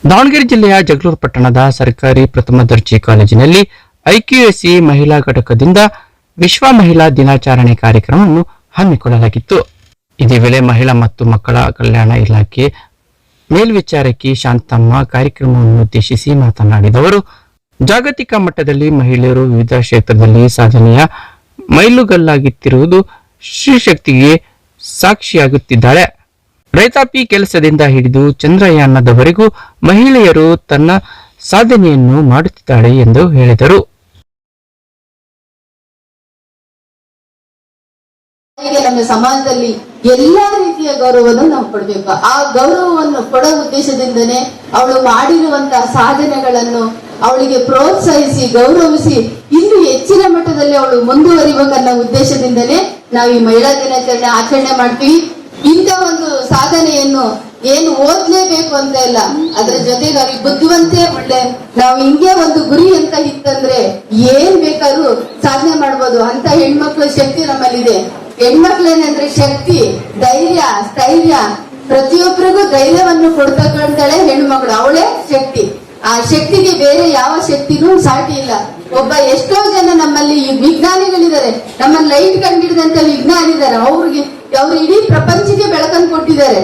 ದಾವಣಗೆರೆ ಜಿಲ್ಲೆಯ ಜಗಳೂರು ಪಟ್ಟಣದ ಸರ್ಕಾರಿ ಪ್ರಥಮ ದರ್ಜೆ ಕಾಲೇಜಿನಲ್ಲಿ ಐಕ್ಯೂಎಸ್ಸಿ ಮಹಿಳಾ ಘಟಕದಿಂದ ವಿಶ್ವ ಮಹಿಳಾ ದಿನಾಚರಣೆ ಕಾರ್ಯಕ್ರಮವನ್ನು ಹಮ್ಮಿಕೊಳ್ಳಲಾಗಿತ್ತು. ಇದೇ ವೇಳೆ ಮಹಿಳಾ ಮತ್ತು ಮಕ್ಕಳ ಕಲ್ಯಾಣ ಇಲಾಖೆ ಮೇಲ್ವಿಚಾರಕಿ ಶಾಂತಮ್ಮ ಕಾರ್ಯಕ್ರಮವನ್ನು ಉದ್ದೇಶಿಸಿ ಮಾತನಾಡಿದವರು, ಜಾಗತಿಕ ಮಟ್ಟದಲ್ಲಿ ಮಹಿಳೆಯರು ವಿವಿಧ ಕ್ಷೇತ್ರದಲ್ಲಿ ಸಾಧನೆಯ ಮೈಲುಗಲ್ಲಾಗುತ್ತಿರುವುದು ಸ್ತ್ರೀಶಕ್ತಿಗೆ ಸಾಕ್ಷಿಯಾಗುತ್ತಿದ್ದಾಳೆ. ರೈತಾಪಿ ಕೆಲಸದಿಂದ ಹಿಡಿದು ಚಂದ್ರಯಾನದವರೆಗೂ ಮಹಿಳೆಯರು ತನ್ನ ಸಾಧನೆಯನ್ನು ಮಾಡುತ್ತಿದ್ದಾಳೆ ಎಂದು ಹೇಳಿದರು. ನಮ್ಮ ಸಮಾಜದಲ್ಲಿ ಎಲ್ಲಾ ರೀತಿಯ ಗೌರವವನ್ನು ನಾವು ಕೊಡಬೇಕು. ಆ ಗೌರವವನ್ನು ಕೊಡೋ ಉದ್ದೇಶದಿಂದನೇ ಅವಳು ಮಾಡಿರುವಂತಹ ಸಾಧನೆಗಳನ್ನು ಅವಳಿಗೆ ಪ್ರೋತ್ಸಾಹಿಸಿ ಗೌರವಿಸಿ ಇನ್ನು ಹೆಚ್ಚಿನ ಮಟ್ಟದಲ್ಲಿ ಅವಳು ಮುಂದುವರಿಬೇಕನ್ನೋ ಉದ್ದೇಶದಿಂದನೇ ನಾವು ಈ ಮಹಿಳಾ ದಿನಾಚರಣೆ ಆಚರಣೆ ಮಾಡ್ತೀವಿ. ಇಂಥ ಒಂದು ಸಾಧನೆಯನ್ನು ಏನು ಓದ್ಲೇಬೇಕು ಅಂತ ಇಲ್ಲ, ಅದ್ರ ಜೊತೆಗೆ ಅವ್ರಿಗೆ ಬುದ್ಧಿವಂತೆ ಒಳ್ಳೆ ನಾವು ಹಿಂಗೆ ಒಂದು ಗುರಿ ಅಂತ ಇತ್ತಂದ್ರೆ ಏನ್ ಬೇಕಾದ್ರೂ ಸಾಧನೆ ಮಾಡ್ಬೋದು. ಅಂತ ಹೆಣ್ಮಕ್ಳ ಶಕ್ತಿ ನಮ್ಮಲ್ಲಿದೆ. ಹೆಣ್ಮಕ್ಳೇನಂದ್ರೆ ಶಕ್ತಿ, ಧೈರ್ಯ, ಸ್ಥೈರ್ಯ, ಪ್ರತಿಯೊಬ್ಬರಿಗೂ ಧೈರ್ಯವನ್ನು ಕೊಡ್ತಕ್ಕಂತಾಳೆ ಹೆಣ್ಮಕ್ಳು. ಅವಳೇ ಶಕ್ತಿ. ಆ ಶಕ್ತಿಗೆ ಬೇರೆ ಯಾವ ಶಕ್ತಿನೂ ಸಾಟಿ ಇಲ್ಲ. ಎಷ್ಟೋ ಜನ ನಮ್ಮಲ್ಲಿ ವಿಜ್ಞಾನಿಗಳಿದ್ದಾರೆ, ನಮ್ಮಲ್ಲಿ ಲೈಟ್ ಕಂಡಿಡಿದಂತ ವಿಜ್ಞಾನಿದ್ದಾರೆ. ಅವ್ರು ಇಡೀ ಪ್ರಪಂಚಕ್ಕೆ ಬೆಳಕನ್ನು ಕೊಟ್ಟಿದ್ದಾರೆ.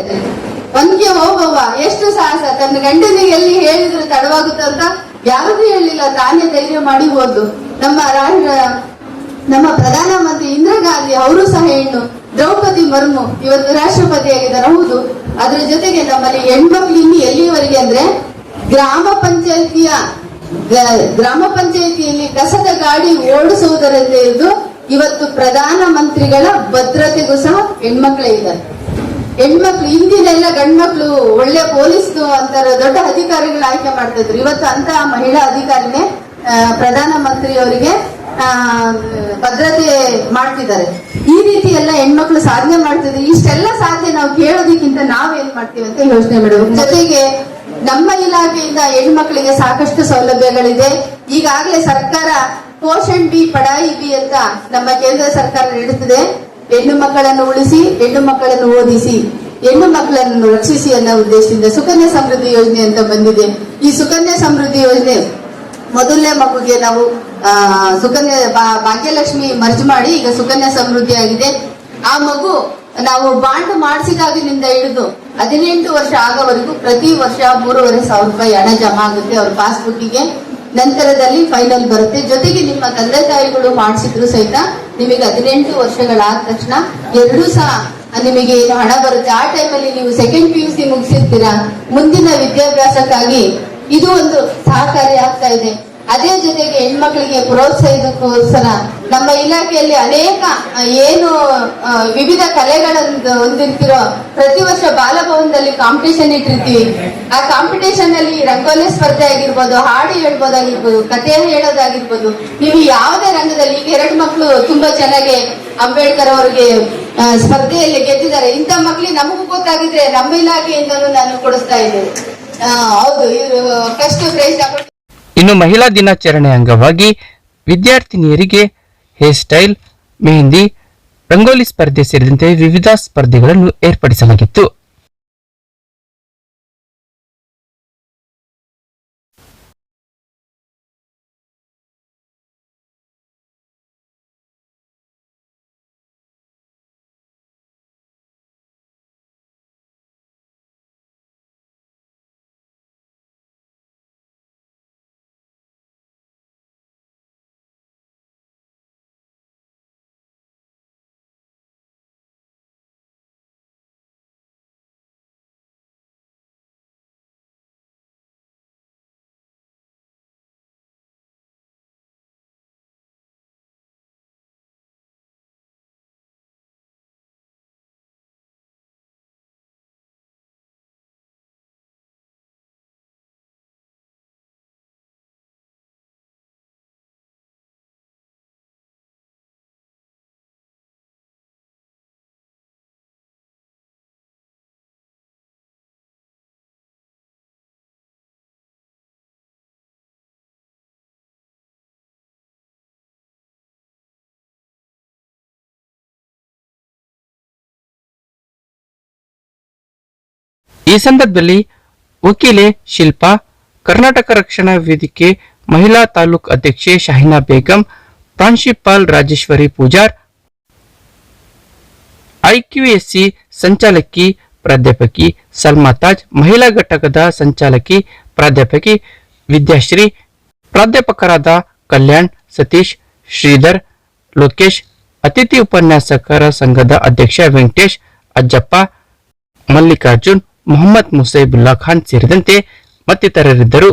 ಒಂದ್ಗೆ ಹೋಗವ್ವ ಎಷ್ಟು ಸಾಹಸ, ತನ್ನ ಗಂಡನಿಗೆ ಎಲ್ಲಿ ಹೇಳಿದ್ರೆ ತಡವಾಗುತ್ತಂತ ಯಾರಿಗೂ ಹೇಳಿಲ್ಲ, ತಾನೇ ಧೈರ್ಯ ಮಾಡಿ ಹೋದ್ದು. ನಮ್ಮ ಪ್ರಧಾನಮಂತ್ರಿ ಇಂದಿರಾ ಗಾಂಧಿ ಅವರು ಸಹ ಹೆಣ್ಣು. ದ್ರೌಪದಿ ಮುರ್ಮು ಇವತ್ತು ರಾಷ್ಟ್ರಪತಿ ಆಗಿದ್ದಾರೆ. ಹೌದು, ಅದ್ರ ಜೊತೆಗೆ ನಮ್ಮಲ್ಲಿ ಹೆಣ್ಮಕ್ಳು ಇನ್ನು ಎಲ್ಲಿವರೆಗೆ ಅಂದ್ರೆ ಗ್ರಾಮ ಪಂಚಾಯಿತಿಯಲ್ಲಿ ಕಸದ ಗಾಡಿ ಓಡಿಸುವುದರಿಂದ ಹಿಡಿದು ಇವತ್ತು ಪ್ರಧಾನ ಮಂತ್ರಿಗಳ ಭದ್ರತೆಗೂ ಸಹ ಹೆಣ್ಮಕ್ಳೇ ಇದ್ದಾರೆ. ಹೆಣ್ಮಕ್ಳು ಹಿಂದಿನೆಲ್ಲ ಗಂಡ್ಮಕ್ಳು ಒಳ್ಳೆ ಪೊಲೀಸ್ ಅಂತಾರ ದೊಡ್ಡ ಅಧಿಕಾರಿಗಳು ಆಯ್ಕೆ ಮಾಡ್ತಾ ಇದ್ರು. ಇವತ್ತು ಅಂತ ಮಹಿಳಾ ಅಧಿಕಾರಿನೇ ಪ್ರಧಾನ ಮಂತ್ರಿ ಅವರಿಗೆ ಭದ್ರತೆ ಮಾಡ್ತಿದ್ದಾರೆ. ಈ ರೀತಿ ಎಲ್ಲ ಹೆಣ್ಮಕ್ಳು ಸಾಧನೆ ಮಾಡ್ತಿದ್ರು. ಇಷ್ಟೆಲ್ಲ ಸಾಧನೆ ನಾವು ಕೇಳೋದಕ್ಕಿಂತ ನಾವೇನ್ ಮಾಡ್ತೀವಿ ಅಂತ ಯೋಚನೆ ಮಾಡಬೇಕು. ಜೊತೆಗೆ ನಮ್ಮ ಇಲಾಖೆಯಿಂದ ಹೆಣ್ಮಕ್ಳಿಗೆ ಸಾಕಷ್ಟು ಸೌಲಭ್ಯಗಳಿದೆ. ಈಗಾಗಲೇ ಸರ್ಕಾರ ಪೋಷಣ್ ಬಿ ಪಡಾಯಿ ಬಿ ಅಂತ ನಮ್ಮ ಕೇಂದ್ರ ಸರ್ಕಾರ ನೀಡುತ್ತಿದೆ. ಹೆಣ್ಣು ಮಕ್ಕಳನ್ನು ಉಳಿಸಿ, ಹೆಣ್ಣು ಮಕ್ಕಳನ್ನು ಓದಿಸಿ, ಹೆಣ್ಣು ಮಕ್ಕಳನ್ನು ರಕ್ಷಿಸಿ ಅನ್ನೋ ಉದ್ದೇಶದಿಂದ ಸುಕನ್ಯಾ ಸಮೃದ್ಧಿ ಯೋಜನೆ ಅಂತ ಬಂದಿದೆ. ಈ ಸುಕನ್ಯಾ ಸಮೃದ್ಧಿ ಯೋಜನೆ ಮೊದಲನೇ ಮಗುಗೆ ನಾವು ಸುಕನ್ಯಾ ಭಾಗ್ಯಲಕ್ಷ್ಮಿ ಮರ್ಜ್ ಮಾಡಿ ಈಗ ಸುಕನ್ಯಾ ಸಮೃದ್ಧಿ ಆಗಿದೆ. ಆ ಮಗು ನಾವು ಬಾಂಡ್ ಮಾಡಿಸಿದಾಗಿನಿಂದ ಹಿಡಿದು 18 ವರ್ಷ ಆಗೋವರೆಗೂ ಪ್ರತಿ ವರ್ಷ 3,500 ರೂಪಾಯಿ ಹಣ ಜಮಾ ಆಗುತ್ತೆ ಅವ್ರ ಪಾಸ್ಬುಕ್ಕಿಗೆ. ನಂತರದಲ್ಲಿ ಫೈನಲ್ ಬರುತ್ತೆ. ಜೊತೆಗೆ ನಿಮ್ಮ ತಂದೆ ತಾಯಿಗಳು ಮಾಡಿಸಿದ್ರು ಸಹಿತ ನಿಮಗೆ 18 ವರ್ಷಗಳಾದ ತಕ್ಷಣ 2 ಸಹ ನಿಮಗೆ ಏನು ಹಣ ಬರುತ್ತೆ. ಆ ಟೈಮಲ್ಲಿ ನೀವು ಸೆಕೆಂಡ್ PUC ಮುಗಿಸಿರ್ತೀರಾ, ಮುಂದಿನ ವಿದ್ಯಾಭ್ಯಾಸಕ್ಕಾಗಿ ಇದು ಒಂದು ಸಹಕಾರಿ ಆಗ್ತಾ ಇದೆ. ಅದೇ ಜೊತೆಗೆ ಹೆಣ್ಮಕ್ಳಿಗೆ ಪ್ರೋತ್ಸಾಹಕ್ಕೋಸ್ಕರ ನಮ್ಮ ಇಲಾಖೆಯಲ್ಲಿ ಅನೇಕ ಏನು ವಿವಿಧ ಕಲೆಗಳನ್ನು ಹೊಂದಿರ್ತಿರೋ ಪ್ರತಿ ವರ್ಷ ಬಾಲಭವನದಲ್ಲಿ ಕಾಂಪಿಟೇಷನ್ ಇಟ್ಟಿರ್ತೀವಿ. ಆ ಕಾಂಪಿಟೇಷನ್ ಅಲ್ಲಿ ರಂಗೋಲಿ ಸ್ಪರ್ಧೆ ಆಗಿರ್ಬೋದು, ಹಾಡು ಹೇಳ್ಬೋದಾಗಿರ್ಬೋದು, ಕಥೆ ಹೇಳೋದಾಗಿರ್ಬೋದು, ನೀವು ಯಾವುದೇ ರಂಗದಲ್ಲಿ ಈಗ 2 ಮಕ್ಕಳು ತುಂಬಾ ಚೆನ್ನಾಗಿ ಅಂಬೇಡ್ಕರ್ ಅವರಿಗೆ ಸ್ಪರ್ಧೆಯಲ್ಲಿ ಗೆದ್ದಿದ್ದಾರೆ. ಇಂಥ ಮಕ್ಳಿಗೆ ನಮಗೂ ಗೊತ್ತಾಗಿದ್ರೆ ನಮ್ಮ ಇಲಾಖೆಯಿಂದಲೂ ನಾನು ಕೊಡಿಸ್ತಾ ಇದ್ದೇನೆ. ಹೌದು, ಇವರು ಫಸ್ಟ್ ಪ್ರೈಸ್. ಇನ್ನು ಮಹಿಳಾ ದಿನಾಚರಣೆ ಅಂಗವಾಗಿ ವಿದ್ಯಾರ್ಥಿನಿಯರಿಗೆ ಹೇರ್ ಸ್ಟೈಲ್, ಮೆಹಂದಿ, ರಂಗೋಲಿ ಸ್ಪರ್ಧೆ ಸೇರಿದಂತೆ ವಿವಿಧ ಸ್ಪರ್ಧೆಗಳನ್ನು ಏರ್ಪಡಿಸಲಾಗಿತ್ತು. ಈ ಸಂದರ್ಭದಲ್ಲಿ ವಕೀಲೆ ಶಿಲ್ಪಾ, ಕರ್ನಾಟಕ ರಕ್ಷಣಾ ವೇದಿಕೆ ಮಹಿಳಾ ತಾಲೂಕು ಅಧ್ಯಕ್ಷೆ ಶಾಹಿನಾ ಬೇಗಂ, ಪ್ರಾಂಶುಪಾಲ್ ರಾಜೇಶ್ವರಿ ಪೂಜಾರ್, ಐಕ್ಯೂಎಸ್ಸಿ ಸಂಚಾಲಕಿ ಪ್ರಾಧ್ಯಾಪಕಿ ಸಲ್ಮಾ ತಾಜ್, ಮಹಿಳಾ ಘಟಕದ ಸಂಚಾಲಕಿ ಪ್ರಾಧ್ಯಾಪಕಿ ವಿದ್ಯಾಶ್ರೀ, ಪ್ರಾಧ್ಯಾಪಕರಾದ ಕಲ್ಯಾಣ್, ಸತೀಶ್, ಶ್ರೀಧರ್, ಲೋಕೇಶ್, ಅತಿಥಿ ಉಪನ್ಯಾಸಕರ ಸಂಘದ ಅಧ್ಯಕ್ಷ ವೆಂಕಟೇಶ್, ಅಜ್ಜಪ್ಪ, ಮಲ್ಲಿಕಾರ್ಜುನ್, ಮೊಹಮ್ಮದ್ ಮುಸೈಬುಲ್ಲಾ ಖಾನ್ ಸೇರಿದಂತೆ ಮತ್ತಿತರರಿದ್ದರು.